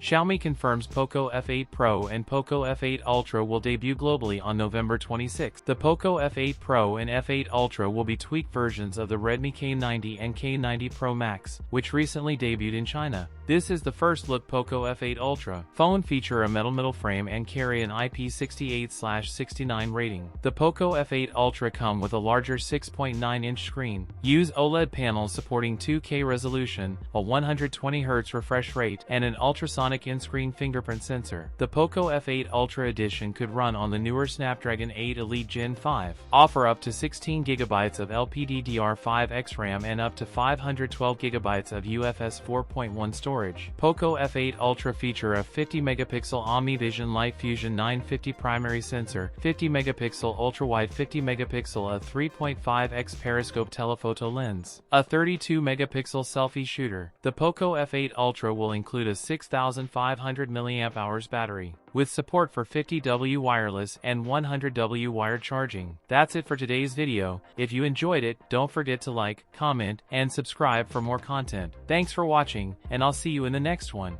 Xiaomi confirms POCO F8 Pro and POCO F8 Ultra will debut globally on November 26. The POCO F8 Pro and F8 Ultra will be tweaked versions of the Redmi K90 and K90 Pro Max, which recently debuted in China. This is the first look POCO F8 Ultra. Phone feature a metal middle frame and carry an IP68/69 rating. The POCO F8 Ultra come with a larger 6.9-inch screen. Use OLED panels supporting 2K resolution, a 120Hz refresh rate, and an ultrasonic in-screen fingerprint sensor. The POCO F8 Ultra Edition could run on the newer Snapdragon 8 Elite Gen 5. Offer up to 16GB of LPDDR5X RAM and up to 512GB of UFS 4.1 storage. POCO F8 Ultra feature a 50-megapixel OmniVision Light Fusion 950 primary sensor, 50-megapixel ultra-wide 50-megapixel a 3.5x periscope telephoto lens, a 32-megapixel selfie shooter. The POCO F8 Ultra will include a 6,500 mAh battery, with support for 50W wireless and 100W wired charging. That's it for today's video. If you enjoyed it, don't forget to like, comment, and subscribe for more content. Thanks for watching, and I'll see you in the next one.